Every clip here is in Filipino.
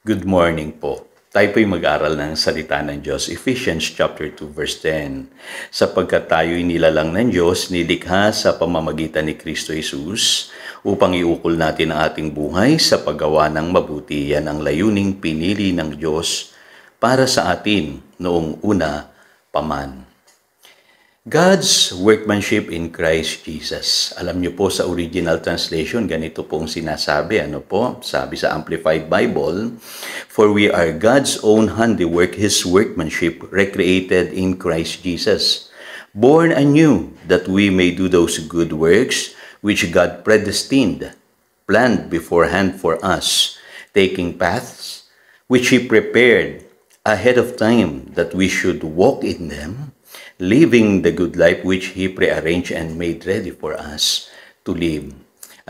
Good morning po. Tayo po'y mag-aral ng salita ng Diyos, Ephesians chapter 2 verse 10. Sapagkat tayo'y nilalang ng Diyos, nilikha sa pamamagitan ni Kristo Jesus, upang iukol natin ang ating buhay sa paggawa ng mabuti. Yan ang layuning pinili ng Diyos para sa atin noong una paman. God's workmanship in Christ Jesus. Alam niyo po sa original translation, ganito pong sinasabi. Sabi sa Amplified Bible, "For we are God's own handiwork, His workmanship, recreated in Christ Jesus, born anew, that we may do those good works which God predestined, planned beforehand for us, taking paths which He prepared ahead of time, that we should walk in them, living the good life which He prearranged and made ready for us to live."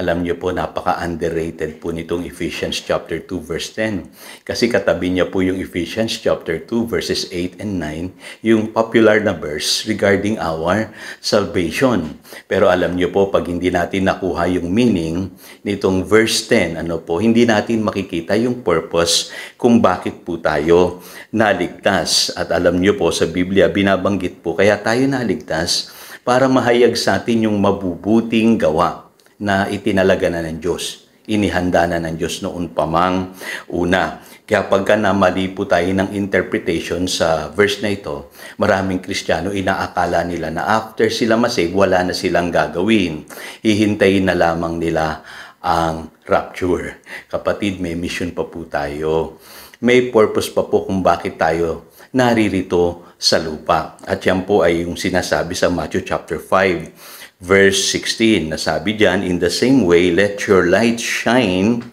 Alam niyo po, napaka-underrated po nitong Ephesians chapter 2 verse 10. Kasi katabi niya po yung Ephesians chapter 2 verses 8 and 9, yung popular na verse regarding our salvation. Pero alam niyo po, pag hindi natin nakuha yung meaning nitong verse 10, hindi natin makikita yung purpose kung bakit po tayo naligtas. At alam niyo po, sa Biblia, binabanggit po, kaya tayo naligtas para mahayag sa atin yung mabubuting gawa na itinalaga na ng Diyos. Inihanda na ng Diyos noon pamang una. Kaya pagka namali po tayo ng interpretation sa verse na ito, maraming Kristiyano inaakala nila na after sila masave, wala na silang gagawin. Hihintayin na lamang nila ang rapture. Kapatid, may mission pa po tayo. May purpose pa po kung bakit tayo naririto sa lupa. At yan po ay yung sinasabi sa Matthew chapter 5. Verse 16, nasabi diyan, "In the same way, let your light shine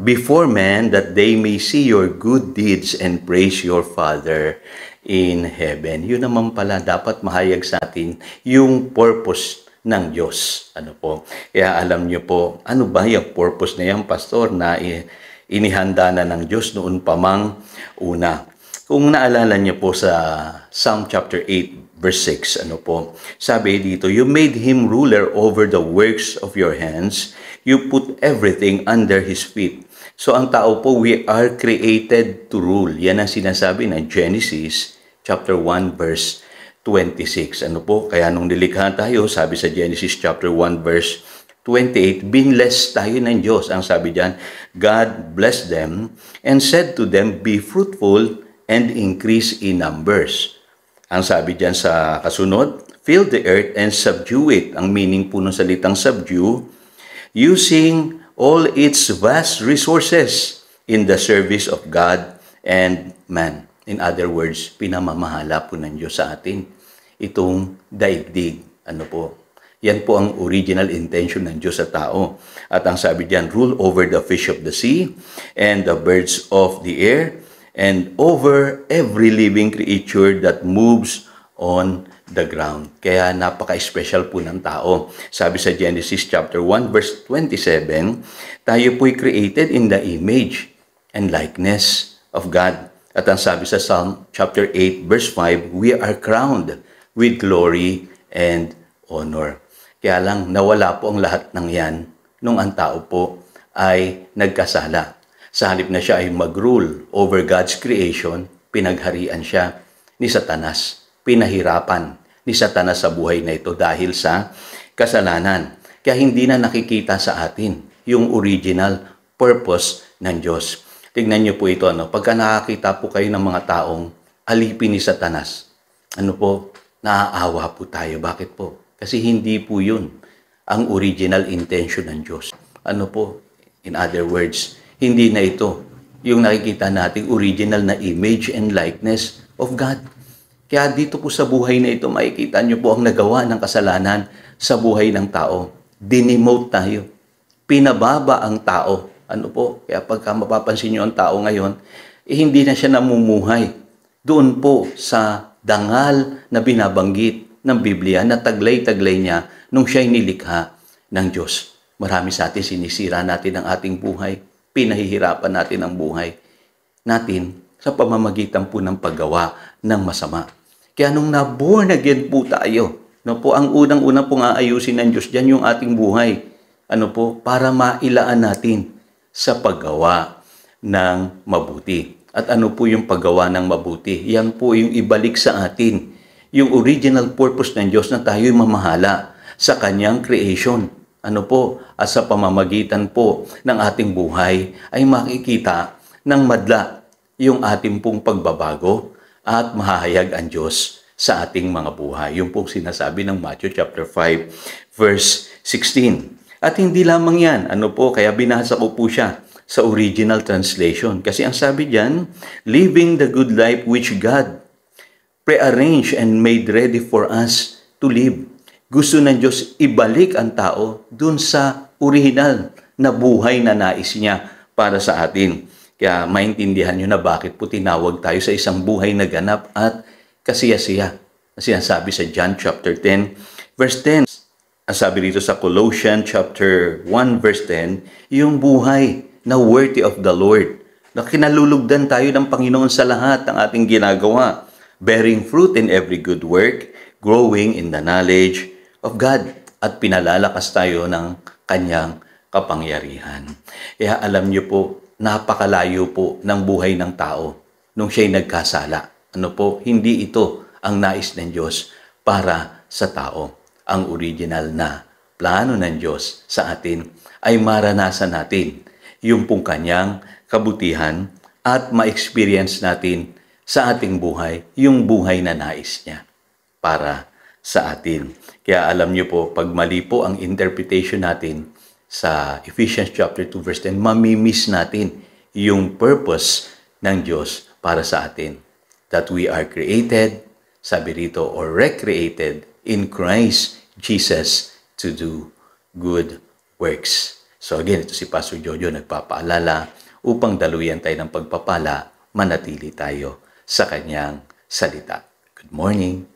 before men, that they may see your good deeds and praise your Father in heaven." Yun naman pala, dapat mahayag sa atin yung purpose ng Diyos. Kaya alam niyo po, ano ba yung purpose na yan, Pastor, na inihanda na ng Diyos noon pamang una? Kung naalala niyo po sa Psalm chapter 8, verse 6, sabi dito, "You made Him ruler over the works of your hands. You put everything under His feet." So ang tao po, we are created to rule. Yan ang sinasabi ng Genesis chapter 1, verse 26. Kaya nung nilikha tayo, sabi sa Genesis chapter 1, verse 28, binless tayo ng Diyos. Ang sabi diyan, "God blessed them and said to them, be fruitful and increase in numbers." Ang sabi diyan sa kasunod, "Fill the earth and subdue it." Ang meaning po ng salitang subdue, using all its vast resources in the service of God and man. In other words, pinamamahala po ng Diyos sa atin itong daigdig. Yan po ang original intention ng Diyos sa tao. At ang sabi diyan, "Rule over the fish of the sea and the birds of the air, and over every living creature that moves on the ground." Kaya napaka-special po ng tao. Sabi sa Genesis chapter 1 verse 27, tayo po'y created in the image and likeness of God. At ang sabi sa Psalm chapter 8 verse 5, we are crowned with glory and honor. Kaya lang nawala po ang lahat ng yan nung ang tao po ay nagkasala. Sa halip na siya ay mag-rule over God's creation, pinagharian siya ni Satanas. Pinahirapan ni Satanas sa buhay na ito dahil sa kasalanan. Kaya hindi na nakikita sa atin yung original purpose ng Diyos. Tignan niyo po ito, pagka nakakita po kayo ng mga taong alipin ni Satanas, naaawa po tayo. Bakit po? Kasi hindi po yun ang original intention ng Diyos. In other words, hindi na ito yung nakikita nating original na image and likeness of God. Kaya dito po sa buhay na ito, makikita nyo po ang nagawa ng kasalanan sa buhay ng tao. Dinemote tayo. Pinababa ang tao. Kaya pagka mapapansin nyo ang tao ngayon, hindi na siya namumuhay. Doon po sa dangal na binabanggit ng Biblia na taglay-taglay niya nung siya'y nilikha ng Diyos. Marami sa atin, sinisira natin ang ating buhay. Pinahihirapan natin ang buhay natin sa pamamagitan po ng paggawa ng masama. Kaya nung na-born again po tayo, ang unang-una pong aayusin ng Diyos dyan yung ating buhay. Para mailaan natin sa paggawa ng mabuti. At ano po yung paggawa ng mabuti? Yan po yung ibalik sa atin yung original purpose ng Diyos na tayo'y mamahala sa Kanyang creation. Ano po? At sa pamamagitan po ng ating buhay ay makikita ng madla yung ating pong pagbabago at mahahayag ang Diyos sa ating mga buhay. Yung pong sinasabi ng Matthew chapter 5 verse 16. At hindi lamang yan, ano po, kaya binasa ko po siya sa original translation. Kasi ang sabi diyan, living the good life which God prearranged and made ready for us to live. Gusto ng Diyos ibalik ang tao dun sa original na buhay na nais niya para sa atin. Kaya maintindihan nyo na bakit po tinawag tayo sa isang buhay na ganap at kasiyasiya. Kasi ang sabi sa John chapter 10, verse 10, ang sabi dito sa Colossians chapter 1 verse 10, yung buhay na worthy of the Lord. Na kinalulugdan tayo ng Panginoon sa lahat ng ating ginagawa, bearing fruit in every good work, growing in the knowledge of God, at pinalalakas tayo ng Kanyang kapangyarihan. Kaya alam niyo po, napakalayo po ng buhay ng tao nung siya'y nagkasala. Ano po, hindi ito ang nais ng Diyos para sa tao. Ang original na plano ng Diyos sa atin ay maranasan natin yung pong Kanyang kabutihan at ma-experience natin sa ating buhay yung buhay na nais niya para sa atin. Kaya alam niyo po, pag mali po ang interpretation natin sa Ephesians chapter 2 verse 10, mamimiss natin yung purpose ng Diyos para sa atin. That we are created, sabi rito, or recreated in Christ Jesus to do good works. So again, ito si Pastor Jojo nagpapaalala upang daluyan tayo ng pagpapala, manatili tayo sa kanyang salita. Good morning.